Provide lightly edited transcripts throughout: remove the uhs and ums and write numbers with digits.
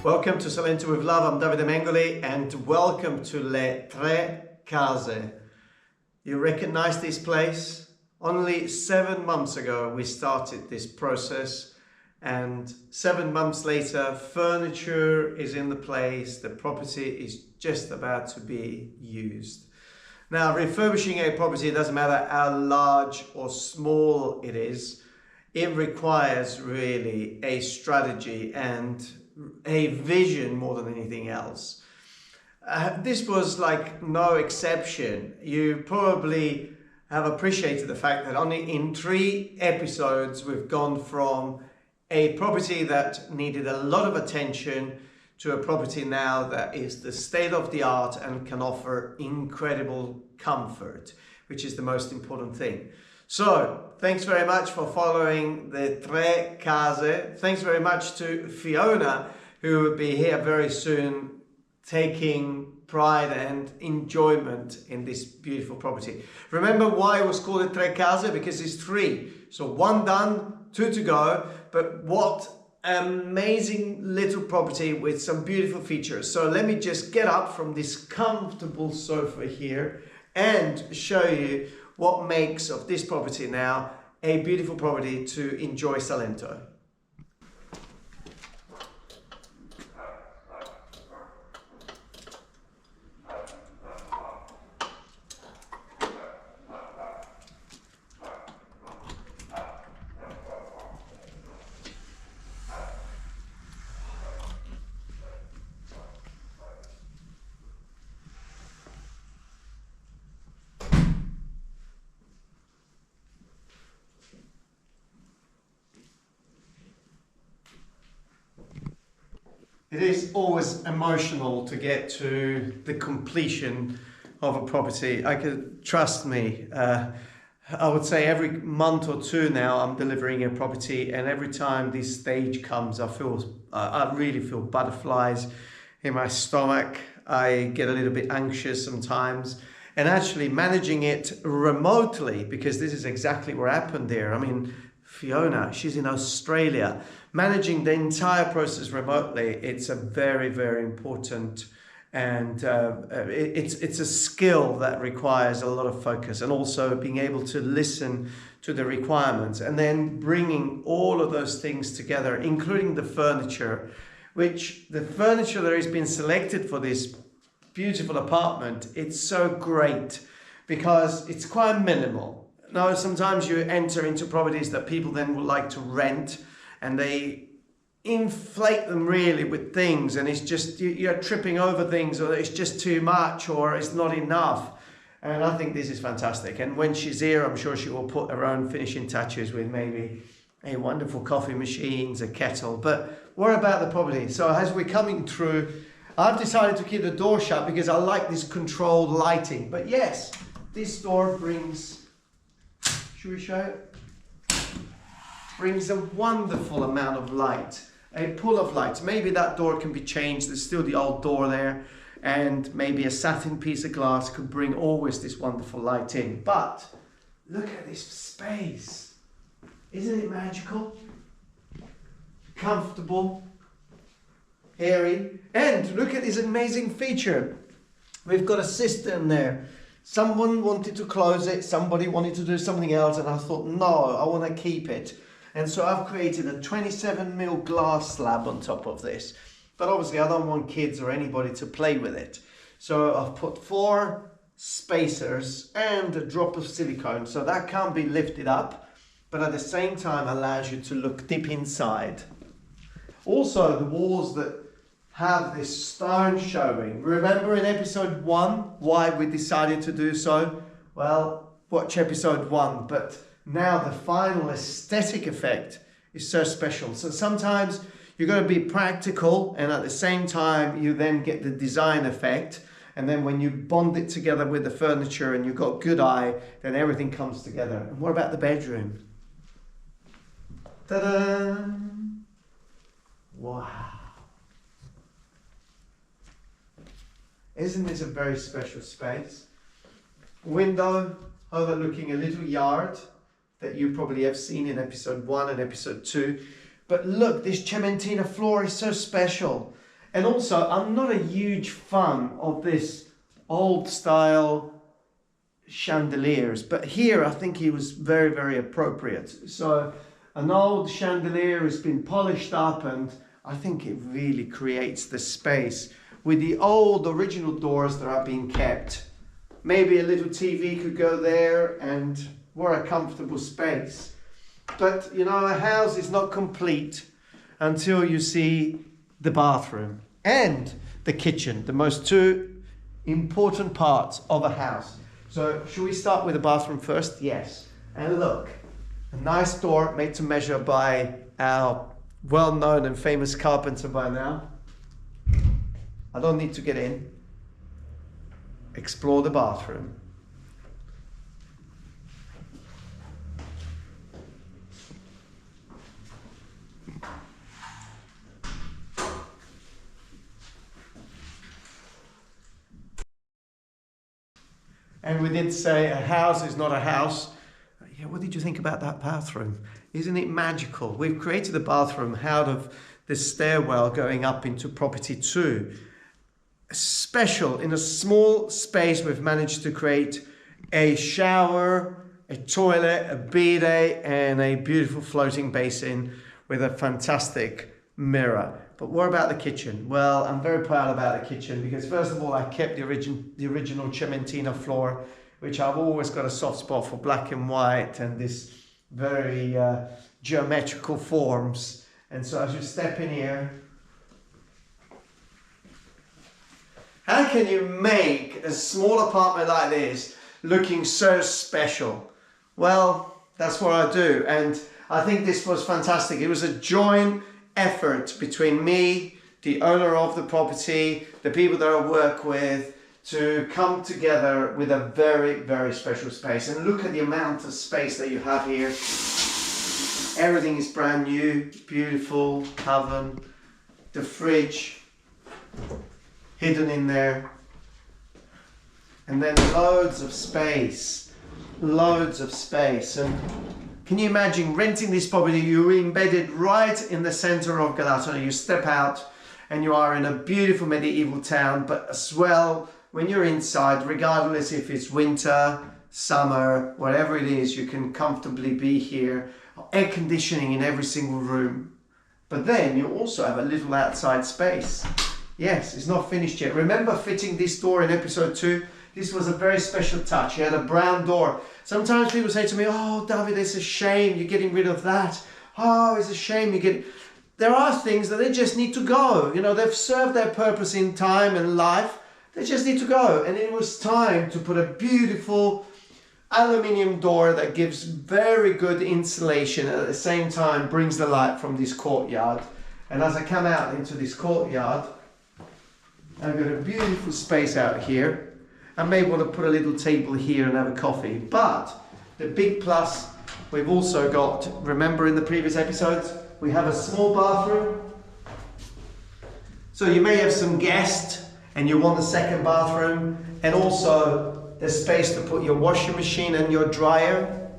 Welcome to Salento with Love. I'm Davide MENGOLI and welcome to Le Tre Case. You recognize this place? Only 7 months ago we started this process, and 7 months later furniture is in the place, the property is just about to be used. Now, refurbishing a property, it doesn't matter how large or small it is, it requires really a strategy and a vision more than anything else. This was like no exception. You probably have appreciated the fact that only in 3 episodes we've gone from a property that needed a lot of attention to a property now that is the state of the art and can offer incredible comfort, which is the most important thing. So, thanks very much for following the Tre Case. Thanks very much to Fiona, who will be here very soon, taking pride and enjoyment in this beautiful property. Remember why it was called a Tre Case? Because it's 3. So 1 done, 2 to go. But what amazing little property with some beautiful features. So let me just get up from this comfortable sofa here and show you what makes of this property now a beautiful property to enjoy Salento. It is always emotional to get to the completion of a property. Trust me, I would say every month or 2 now I'm delivering a property, and every time this stage comes I really feel butterflies in my stomach. I get a little bit anxious sometimes, and actually managing it remotely, because this is exactly what happened there. I mean, Fiona, she's in Australia. Managing the entire process remotely, it's a very, very important, and it's a skill that requires a lot of focus, and also being able to listen to the requirements and then bringing all of those things together, including the furniture, which the furniture that has been selected for this beautiful apartment, it's so great because it's quite minimal. Now, sometimes you enter into properties that people then would like to rent, and they inflate them really with things, and it's just, you're tripping over things, or it's just too much, or it's not enough. And I think this is fantastic. And when she's here, I'm sure she will put her own finishing touches with maybe a wonderful coffee machine, a kettle. But what about the property? So as we're coming through, I've decided to keep the door shut because I like this controlled lighting. But yes, this door brings, should we show it? Brings a wonderful amount of light, a pull of light. Maybe that door can be changed. There's still the old door there, and maybe a satin piece of glass could bring always this wonderful light in. But look at this space. Isn't it magical? Comfortable, airy, and look at this amazing feature. We've got a cistern there. Someone wanted to close it, somebody wanted to do something else, and I thought, no, I want to keep it. And so I've created a 27mm glass slab on top of this. But obviously I don't want kids or anybody to play with it. So I've put 4 spacers and a drop of silicone, so that can't be lifted up, but at the same time allows you to look deep inside. Also, the walls that have this stone showing. Remember in episode 1 why we decided to do so? Well, watch episode 1, but now the final aesthetic effect is so special. So sometimes you've got to be practical, and at the same time you then get the design effect, and then when you bond it together with the furniture and you've got good eye, then everything comes together. And what about the bedroom? Ta-da! Wow! Isn't this a very special space? Window overlooking a little yard that you probably have seen in episode 1 and episode 2. But look, this cementina floor is so special. And also, I'm not a huge fan of this old style chandeliers, but here I think he was very, very appropriate. So an old chandelier has been polished up, and I think it really creates the space with the old original doors that are being kept. Maybe a little TV could go there, and what a comfortable space. But you know, a house is not complete until you see the bathroom and the kitchen, the most two important parts of a house. So should we start with the bathroom first? Yes. And look, a nice door made to measure by our well-known and famous carpenter by now. I don't need to get in. Explore the bathroom. And we did say a house is not a house. Yeah, what did you think about that bathroom? Isn't it magical? We've created a bathroom out of the stairwell going up into property 2. Special, in a small space, we've managed to create a shower, a toilet, a bidet, and a beautiful floating basin with a fantastic mirror. But what about the kitchen? Well, I'm very proud about the kitchen because first of all, I kept the original cementina floor, which I've always got a soft spot for black and white and this very geometrical forms. And so as you step in here, how can you make a small apartment like this looking so special? Well, that's what I do. And I think this was fantastic. It was a joint effort between me, the owner of the property, the people that I work with, to come together with a very, very special space. And look at the amount of space that you have here. Everything is brand new, beautiful, oven, the fridge hidden in there, and then loads of space. And can you imagine renting this property? You're embedded right in the center of Galata. You step out and you are in a beautiful medieval town, but as well, when you're inside, regardless if it's winter, summer, whatever it is, you can comfortably be here. Air conditioning in every single room. But then you also have a little outside space. Yes, it's not finished yet. Remember fitting this door in episode 2? This was a very special touch. You had a brown door. Sometimes people say to me, oh, David, it's a shame you're getting rid of that. Oh, it's a shame you get... There are things that they just need to go. You know, they've served their purpose in time and life. They just need to go. And it was time to put a beautiful aluminium door that gives very good insulation, at the same time brings the light from this courtyard. And as I come out into this courtyard, I've got a beautiful space out here. I may want to put a little table here and have a coffee. But the big plus, we've also got, remember in the previous episodes, we have a small bathroom. So you may have some guests and you want a second bathroom, and also there's space to put your washing machine and your dryer.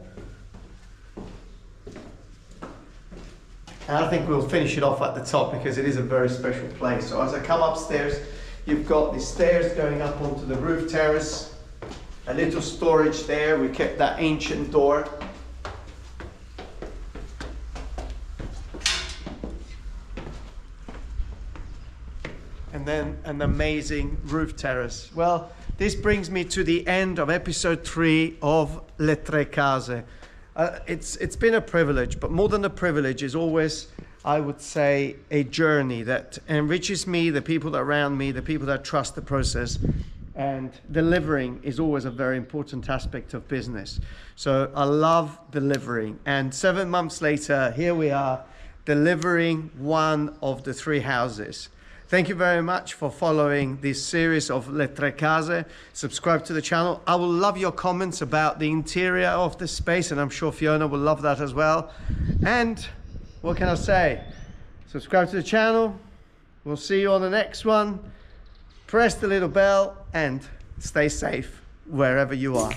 And I think we'll finish it off at the top because it is a very special place. So as I come upstairs, you've got the stairs going up onto the roof terrace, a little storage there. We kept that ancient door. And then an amazing roof terrace. Well, this brings me to the end of episode 3 of Le Tre Case. It's been a privilege, but more than a privilege is always, I would say, a journey that enriches me, the people that are around me, the people that trust the process. And delivering is always a very important aspect of business. So I love delivering. And 7 months later, here we are delivering one of the 3 houses. Thank you very much for following this series of Le Tre Case. Subscribe to the channel. I will love your comments about the interior of the space, and I'm sure Fiona will love that as well. And what can I say? Subscribe to the channel. We'll see you on the next one. Press the little bell and stay safe wherever you are.